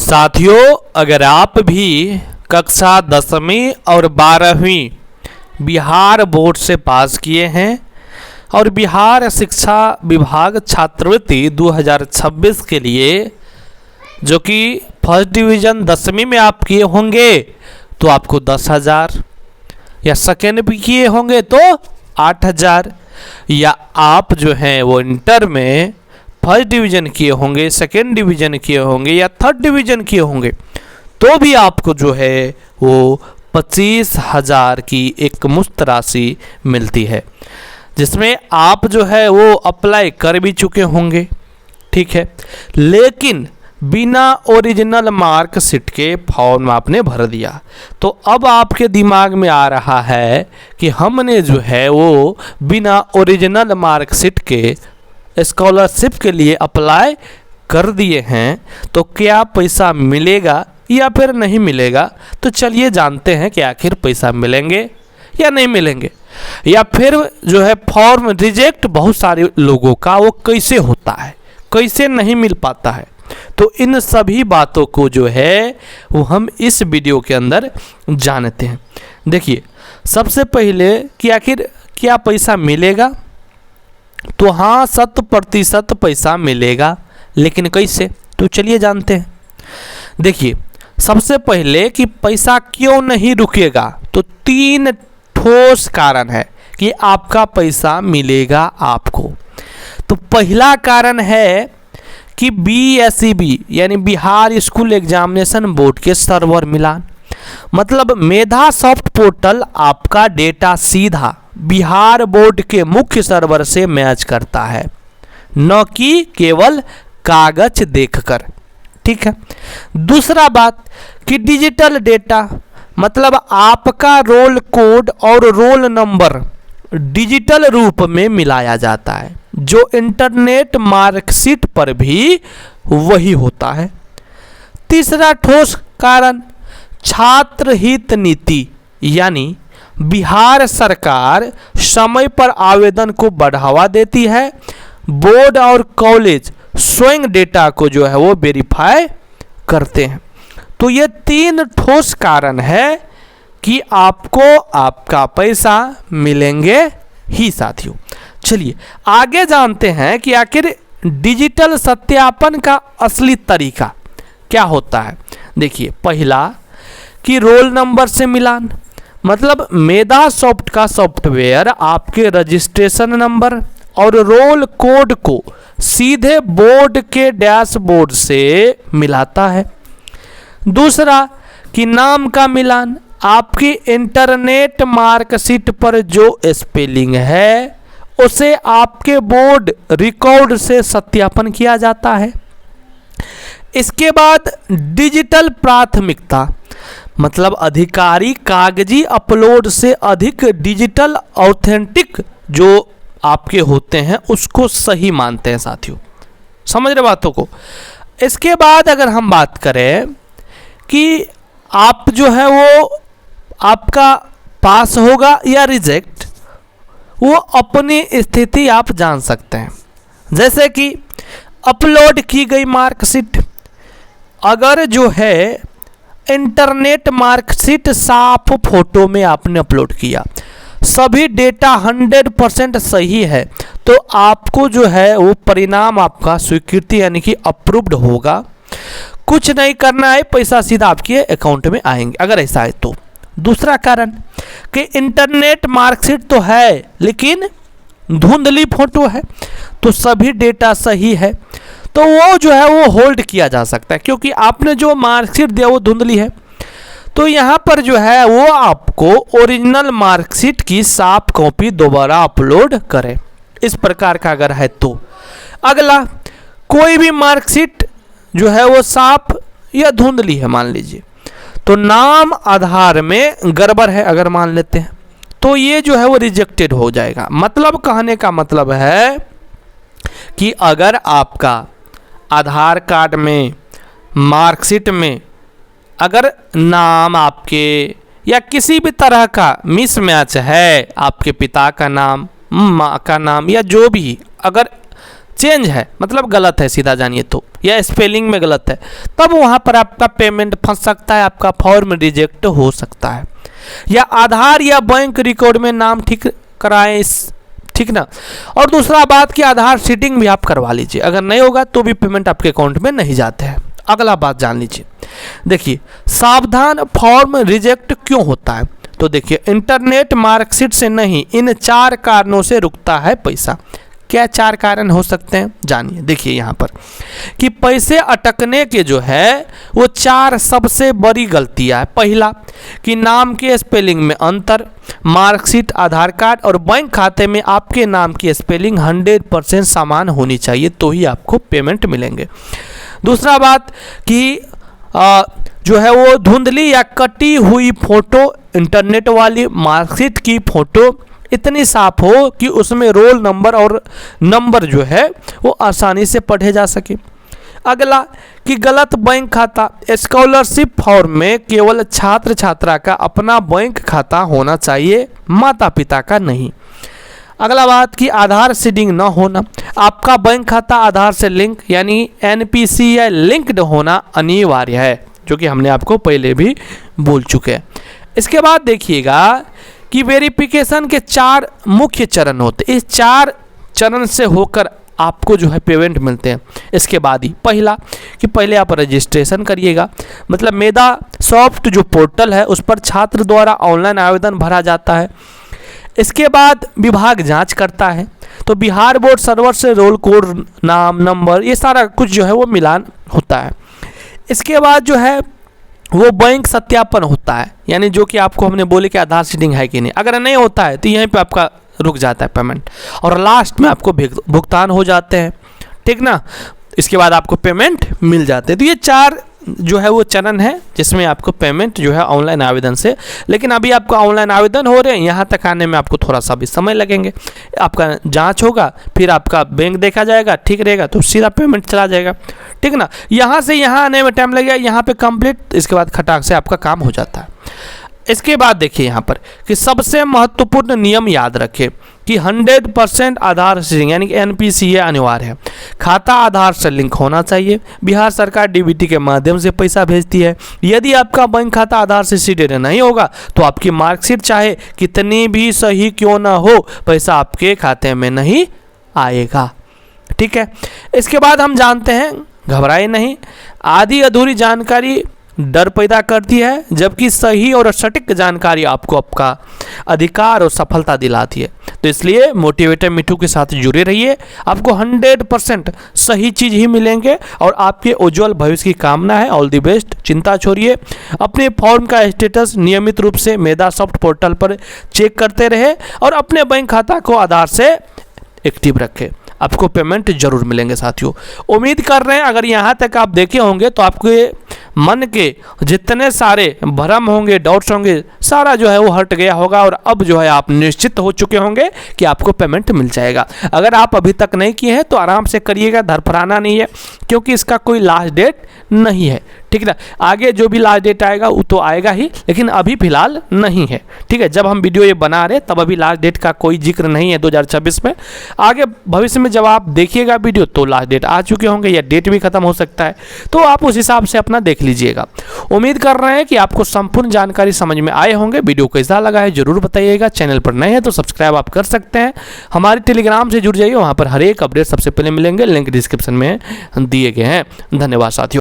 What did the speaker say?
साथियों, अगर आप भी कक्षा 10वीं और 12वीं बिहार बोर्ड से पास किए हैं और बिहार शिक्षा विभाग छात्रवृत्ति 2026 के लिए जो कि फर्स्ट डिवीज़न 10वीं में आप किए होंगे तो आपको 10,000, या सेकेंड भी किए होंगे तो 8,000, या आप जो हैं वो इंटर में फर्स्ट डिवीज़न किए होंगे, सेकेंड डिवीज़न किए होंगे या थर्ड डिवीज़न किए होंगे तो भी आपको जो है वो 25,000 की एक मुफ्त राशि मिलती है, जिसमें आप जो है वो अप्लाई कर भी चुके होंगे। ठीक है, लेकिन बिना ओरिजिनल मार्कशीट के फॉर्म आपने भर दिया तो अब आपके दिमाग में आ रहा है कि हमने जो है वो बिना ओरिजिनल मार्कशीट के स्कॉलरशिप के लिए अप्लाई कर दिए हैं, तो क्या पैसा मिलेगा या फिर नहीं मिलेगा। तो चलिए जानते हैं कि आखिर पैसा मिलेंगे या नहीं मिलेंगे, या फिर जो है फॉर्म रिजेक्ट बहुत सारे लोगों का वो कैसे होता है, कैसे नहीं मिल पाता है। तो इन सभी बातों को जो है वो हम इस वीडियो के अंदर जानते हैं। देखिए, सबसे पहले कि आखिर क्या पैसा मिलेगा, तो हाँ 100% पैसा मिलेगा, लेकिन कैसे, तो चलिए जानते हैं। देखिए, सबसे पहले कि पैसा क्यों नहीं रुकेगा, तो 3 ठोस कारण है कि आपका पैसा मिलेगा आपको। तो पहला कारण है कि BSEB यानी बिहार स्कूल एग्जामिनेशन बोर्ड के सर्वर मिलान, मतलब मेधा सॉफ्ट पोर्टल आपका डेटा सीधा बिहार बोर्ड के मुख्य सर्वर से मैच करता है, न कि केवल कागज देखकर। ठीक है, दूसरा बात कि डिजिटल डेटा, मतलब आपका रोल कोड और रोल नंबर डिजिटल रूप में मिलाया जाता है, जो इंटरनेट मार्कशीट पर भी वही होता है। तीसरा ठोस कारण छात्र हित नीति, यानी बिहार सरकार समय पर आवेदन को बढ़ावा देती है, बोर्ड और कॉलेज स्वयं डेटा को जो है वो वेरीफाई करते हैं। तो ये 3 ठोस कारण है कि आपको आपका पैसा मिलेंगे ही साथियों। चलिए आगे जानते हैं कि आखिर डिजिटल सत्यापन का असली तरीका क्या होता है। देखिए, पहला कि रोल नंबर से मिलान, मतलब मेधा सॉफ्ट का सॉफ्टवेयर आपके रजिस्ट्रेशन नंबर और रोल कोड को सीधे बोर्ड के डैशबोर्ड से मिलाता है। दूसरा कि नाम का मिलान, आपकी इंटरनेट मार्कशीट पर जो स्पेलिंग है उसे आपके बोर्ड रिकॉर्ड से सत्यापन किया जाता है। इसके बाद डिजिटल प्राथमिकता, मतलब अधिकारी कागजी अपलोड से अधिक डिजिटल ऑथेंटिक जो आपके होते हैं उसको सही मानते हैं साथियों। समझ रहे बातों को। इसके बाद अगर हम बात करें कि आप जो है वो आपका पास होगा या रिजेक्ट, वो अपनी स्थिति आप जान सकते हैं। जैसे कि अपलोड की गई मार्कशीट, अगर जो है इंटरनेट मार्कशीट साफ फोटो में आपने अपलोड किया, सभी डेटा 100% सही है, तो आपको जो है वो परिणाम आपका स्वीकृति यानी कि अप्रूव्ड होगा। कुछ नहीं करना है, पैसा सीधा आपके अकाउंट में आएंगे अगर ऐसा है तो। दूसरा कारण कि इंटरनेट मार्कशीट तो है लेकिन धुंधली फोटो है, तो सभी डेटा सही है, तो वो जो है वो होल्ड किया जा सकता है, क्योंकि आपने जो मार्कशीट दिया वो धुंधली है। तो यहाँ पर जो है वो आपको ओरिजिनल मार्कशीट की साफ कॉपी दोबारा अपलोड करें, इस प्रकार का अगर है तो। अगला, कोई भी मार्कशीट जो है वो साफ या धुंधली है मान लीजिए, तो नाम आधार में गड़बड़ है अगर मान लेते हैं, तो ये जो है वो रिजेक्टेड हो जाएगा। मतलब कहने का मतलब है कि अगर आपका आधार कार्ड में मार्कशीट में अगर नाम आपके या किसी भी तरह का मिसमैच है, आपके पिता का नाम, माँ का नाम या जो भी, अगर चेंज है, मतलब गलत है सीधा जानिए तो, या स्पेलिंग में गलत है, तब वहाँ पर आपका पेमेंट फंस सकता है, आपका फॉर्म रिजेक्ट हो सकता है। या आधार या बैंक रिकॉर्ड में नाम ठीक कराएं, ठीक ना। और दूसरा बात कि आधार सीडिंग भी आप करवा लीजिए, अगर नहीं होगा तो भी पेमेंट आपके अकाउंट में नहीं जाते हैं। अगला बात जान लीजिए, देखिए सावधान, फॉर्म रिजेक्ट क्यों होता है? तो देखिए इंटरनेट मार्कशीट से नहीं, इन 4 कारणों से रुकता है पैसा। क्या 4 कारण हो सकते हैं जानिए। देखिए यहाँ पर कि पैसे अटकने के जो है वो 4 सबसे बड़ी गलतियाँ है। पहला कि नाम के स्पेलिंग में अंतर, मार्कशीट, आधार कार्ड और बैंक खाते में आपके नाम की स्पेलिंग 100% समान होनी चाहिए, तो ही आपको पेमेंट मिलेंगे। दूसरा बात कि जो है वो धुंधली या कटी हुई फोटो, इंटरनेट वाली मार्कशीट की फोटो इतनी साफ हो कि उसमें रोल नंबर और नंबर जो है वो आसानी से पढ़े जा सके। अगला कि गलत बैंक खाता, स्कॉलरशिप फॉर्म में केवल छात्र छात्रा का अपना बैंक खाता होना चाहिए, माता पिता का नहीं। अगला बात कि आधार सीडिंग न होना, आपका बैंक खाता आधार से लिंक यानी एनपीसी या लिंक्ड होना अनिवार्य है, जो कि हमने आपको पहले भी बोल चुके हैं। इसके बाद देखिएगा कि वेरिफिकेशन के 4 मुख्य चरण होते हैं, इस 4 चरण से होकर आपको जो है पेमेंट मिलते हैं। इसके बाद ही पहला कि पहले आप रजिस्ट्रेशन करिएगा, मतलब मेधा सॉफ्ट जो पोर्टल है उस पर छात्र द्वारा ऑनलाइन आवेदन भरा जाता है। इसके बाद विभाग जांच करता है, तो बिहार बोर्ड सर्वर से रोल कोड, नाम, नंबर, ये सारा कुछ जो है वो मिलान होता है। इसके बाद जो है वो बैंक सत्यापन होता है, यानी जो कि आपको हमने बोले कि आधार सीडिंग है कि नहीं, अगर नहीं होता है तो यहीं पे आपका रुक जाता है पेमेंट, और लास्ट में आपको भुगतान हो जाते हैं, ठीक ना। इसके बाद आपको पेमेंट मिल जाते हैं। तो ये 4 जो है वो चरण है जिसमें आपको पेमेंट जो है ऑनलाइन आवेदन से, लेकिन अभी आपका ऑनलाइन आवेदन हो रहे हैं, यहाँ तक आने में आपको थोड़ा सा भी समय लगेंगे। आपका जांच होगा, फिर आपका बैंक देखा जाएगा, ठीक रहेगा तो सीधा पेमेंट चला जाएगा, ठीक ना। यहाँ से यहाँ आने में टाइम लगेगा, यहाँ पे कंप्लीट, इसके बाद खटाक से आपका काम हो जाता है। इसके बाद देखिए यहाँ पर कि सबसे महत्वपूर्ण नियम याद रखें कि 100% आधार सीडिंग यानी कि एनपीसी अनिवार्य है। खाता आधार से लिंक होना चाहिए। बिहार सरकार डीबीटी के माध्यम से पैसा भेजती है। यदि आपका बैंक खाता आधार से सीडेड नहीं होगा तो आपकी मार्कशीट चाहे कितनी भी सही क्यों ना हो, पैसा आपके खाते में नहीं आएगा, ठीक है। इसके बाद हम जानते हैं, घबराए नहीं, आधी अधूरी जानकारी डर पैदा करती है, जबकि सही और सटीक जानकारी आपको आपका अधिकार और सफलता दिलाती है। तो इसलिए मोटिवेटर मिठू के साथ जुड़े रहिए, आपको 100% सही चीज़ ही मिलेंगे और आपके उज्जवल भविष्य की कामना है। All the best. चिंता छोड़िए, अपने फॉर्म का स्टेटस नियमित रूप से मेधा सॉफ्ट पोर्टल पर चेक करते रहे और अपने बैंक खाता को आधार से एक्टिव रखें, आपको पेमेंट जरूर मिलेंगे साथियों। उम्मीद कर रहे हैं अगर यहाँ तक आप देखे होंगे तो आपके मन के जितने सारे भ्रम होंगे, डाउट्स होंगे, सारा जो है वो हट गया होगा और अब जो है आप निश्चित हो चुके होंगे कि आपको पेमेंट मिल जाएगा। अगर आप अभी तक नहीं किए हैं तो आराम से करिएगा, धड़फड़ाना नहीं है, क्योंकि इसका कोई लास्ट डेट नहीं है, ठीक है ना। आगे जो भी लास्ट डेट आएगा वो तो आएगा ही, लेकिन अभी फिलहाल नहीं है, ठीक है। जब हम वीडियो ये बना रहे तब अभी लास्ट डेट का कोई जिक्र नहीं है 2026 में। आगे भविष्य में जब आप देखिएगा वीडियो तो लास्ट डेट आ चुके होंगे या डेट भी खत्म हो सकता है, तो आप उस हिसाब से अपना देख लीजिएगा। उम्मीद कर रहे हैं कि आपको संपूर्ण जानकारी समझ में आए होंगे। वीडियो कैसा लगा है जरूर बताइएगा। चैनल पर नए हैं तो सब्सक्राइब आप कर सकते हैं। हमारे टेलीग्राम से जुड़ जाइए, वहाँ पर हर एक अपडेट सबसे पहले मिलेंगे, लिंक डिस्क्रिप्शन में दिए गए हैं। धन्यवाद साथियों।